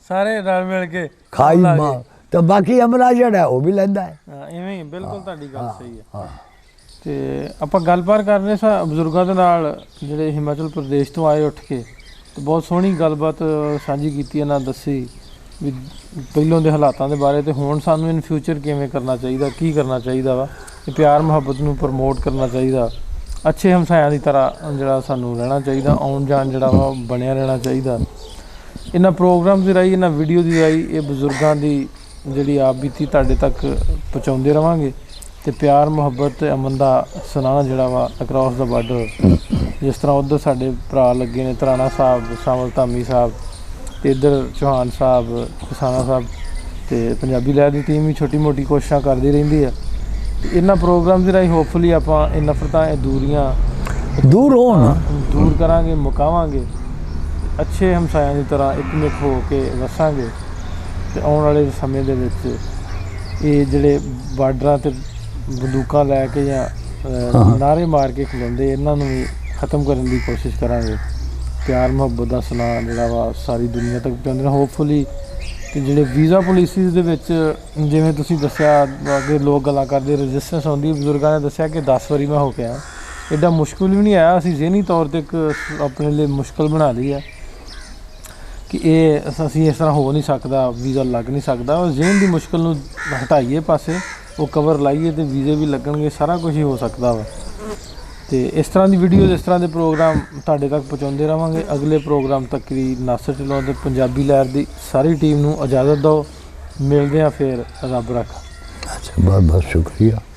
ਸਾਰੇ ਰਲ ਮਿਲ ਕੇ ਖਾਈ ਮਾਂ, ਤੇ ਬਾਕੀ ਅਮਲਾ ਜਿਹੜਾ ਉਹ ਵੀ ਲੈਂਦਾ ਹੈ। ਇਵੇਂ ਹੀ ਬਿਲਕੁਲ ਤੁਹਾਡੀ ਗੱਲ ਸਹੀ ਹੈ। ਤੇ ਆਪਾਂ ਗੱਲਬਾਤ ਕਰ ਰਹੇ ਸਾਂ ਬਜ਼ੁਰਗਾਂ ਦੇ ਨਾਲ ਜਿਹੜੇ ਹਿਮਾਚਲ ਪ੍ਰਦੇਸ਼ ਤੋਂ ਆਏ ਉੱਠ ਕੇ, ਤੇ ਬਹੁਤ ਸੋਹਣੀ ਗੱਲਬਾਤ ਸਾਂਝੀ ਕੀਤੀ, ਇਹਨਾਂ ਦੱਸੀ ਵੀ ਪਹਿਲੋਂ ਦੇ ਹਾਲਾਤਾਂ ਦੇ ਬਾਰੇ, ਤੇ ਹੁਣ ਸਾਨੂੰ ਇਨ ਫਿਊਚਰ ਕਿਵੇਂ ਕਰਨਾ ਚਾਹੀਦਾ, ਕੀ ਕਰਨਾ ਚਾਹੀਦਾ ਵਾ, ਤੇ ਪਿਆਰ ਮੁਹੱਬਤ ਨੂੰ ਪ੍ਰਮੋਟ ਕਰਨਾ ਚਾਹੀਦਾ, ਅੱਛੇ ਹਮਸਾਇਆਂ ਦੀ ਤਰ੍ਹਾਂ ਜਿਹੜਾ ਸਾਨੂੰ ਰਹਿਣਾ ਚਾਹੀਦਾ, ਆਉਣ ਜਾਣ ਜਿਹੜਾ ਵਾ ਬਣਿਆ ਰਹਿਣਾ ਚਾਹੀਦਾ। ਇਹਨਾਂ ਪ੍ਰੋਗਰਾਮ ਦੀ ਰਾਹੀਂ, ਇਹਨਾਂ ਵੀਡੀਓ ਦੀ ਰਾਹੀਂ ਇਹ ਬਜ਼ੁਰਗਾਂ ਦੀ ਜਿਹੜੀ ਆਪ ਬੀਤੀ ਤੁਹਾਡੇ ਤੱਕ ਪਹੁੰਚਾਉਂਦੇ ਰਵਾਂਗੇ, ਤੇ ਪਿਆਰ ਮੁਹੱਬਤ ਤੇ ਅਮਨ ਦਾ ਸੁਨਾਹ ਜਿਹੜਾ ਵਾ ਅਕਰੋਸ ਦਾ ਬਾਰਡਰ, ਜਿਸ ਤਰ੍ਹਾਂ ਉੱਧਰ ਸਾਡੇ ਭਰਾ ਲੱਗੇ ਨੇ, ਤਰਾਣਾ ਸਾਹਿਬ, ਸਾਮਲ ਧਾਮੀ ਸਾਹਿਬ, ਤੇ ਇੱਧਰ ਚੌਹਾਨ ਸਾਹਿਬ, ਕਿਸਾਨਾ ਸਾਹਿਬ, ਤੇ ਪੰਜਾਬੀ ਲਹਿਰ ਦੀ ਟੀਮ ਵੀ ਛੋਟੀ ਮੋਟੀ ਕੋਸ਼ਿਸ਼ਾਂ ਕਰਦੀ ਰਹਿੰਦੀ ਹੈ। ਇਹਨਾਂ ਪ੍ਰੋਗਰਾਮ ਦੇ ਰਾਹੀਂ ਹੋਪਫੁਲੀ ਆਪਾਂ ਇਹ ਨਫ਼ਰਤਾਂ, ਇਹ ਦੂਰੀਆਂ ਦੂਰ ਹੋਣ, ਦੂਰ ਕਰਾਂਗੇ, ਮੁਕਾਵਾਂਗੇ, ਅੱਛੇ ਹਮਸਾਇਆਂ ਦੀ ਤਰ੍ਹਾਂ ਇੱਕਮਿਕ ਹੋ ਕੇ ਵਸਾਂਗੇ, ਤੇ ਆਉਣ ਵਾਲੇ ਸਮੇਂ ਦੇ ਵਿੱਚ ਇਹ ਜਿਹੜੇ ਬਾਰਡਰਾਂ 'ਤੇ ਬੰਦੂਕਾਂ ਲੈ ਕੇ ਜਾਂ ਨਾਅਰੇ ਮਾਰ ਕੇ ਖਲੋਂਦੇ, ਇਹਨਾਂ ਨੂੰ ਵੀ ਖਤਮ ਕਰਨ ਦੀ ਕੋਸ਼ਿਸ਼ ਕਰਾਂਗੇ। ਪਿਆਰ ਮੁਹੱਬਤ ਦਾ ਸੁਨਾਹ ਜਿਹੜਾ ਵਾ ਸਾਰੀ ਦੁਨੀਆ ਤੱਕ ਪਹੁੰਚਾਉਂਦੇ ਨੇ ਹੋਪਫੁਲੀ। ਤੇ ਜਿਹੜੇ ਵੀਜ਼ਾ ਪਾਲਿਸੀਜ਼ ਦੇ ਵਿੱਚ ਜਿਵੇਂ ਤੁਸੀਂ ਦੱਸਿਆ, ਅੱਗੇ ਲੋਕ ਗੱਲਾਂ ਕਰਦੇ, ਰਜਿਸਟੈਂਸ ਆਉਂਦੀ, ਬਜ਼ੁਰਗਾਂ ਨੇ ਦੱਸਿਆ ਕਿ 10 ਵਾਰੀ ਮੈਂ ਹੋ ਕੇ ਆਇਆ, ਐਡਾ ਮੁਸ਼ਕਿਲ ਵੀ ਨਹੀਂ ਆਇਆ, ਅਸੀਂ ਜ਼ਿਹਨੀ ਤੌਰ 'ਤੇ ਇੱਕ ਆਪਣੇ ਲਈ ਮੁਸ਼ਕਿਲ ਬਣਾ ਲਈ ਹੈ। ਕਿ ਇਹ ਅਸੀਂ ਇਸ ਤਰ੍ਹਾਂ ਹੋ ਨਹੀਂ ਸਕਦਾ, ਵੀਜ਼ਾ ਲੱਗ ਨਹੀਂ ਸਕਦਾ। ਉਹ ਜ਼ਿਹਨ ਦੀ ਮੁਸ਼ਕਿਲ ਨੂੰ ਹਟਾਈਏ ਪਾਸੇ, ਉਹ ਕਵਰ ਲਾਈਏ ਤੇ ਵੀਜ਼ੇ ਵੀ ਲੱਗਣਗੇ, ਸਾਰਾ ਕੁਝ ਹੀ ਹੋ ਸਕਦਾ ਵਾ। ਤੇ ਇਸ ਤਰ੍ਹਾਂ ਦੀ ਵੀਡੀਓਜ਼, ਇਸ ਤਰ੍ਹਾਂ ਦੇ ਪ੍ਰੋਗਰਾਮ ਤੁਹਾਡੇ ਤੱਕ ਪਹੁੰਚਾਉਂਦੇ ਰਹਾਂਗੇ। ਅਗਲੇ ਪ੍ਰੋਗਰਾਮ ਤੱਕ ਦੀ ਨਾਸਰ ਢਿੱਲੋਂ ਤੇ ਪੰਜਾਬੀ ਲਹਿਰ ਦੀ ਸਾਰੀ ਟੀਮ ਨੂੰ ਇਜਾਜ਼ਤ ਦਿਓ। ਮਿਲਦੇ ਹਾਂ ਫਿਰ, ਰੱਬ ਰੱਖਾ। अच्छा, बहुत बहुत शुक्रिया।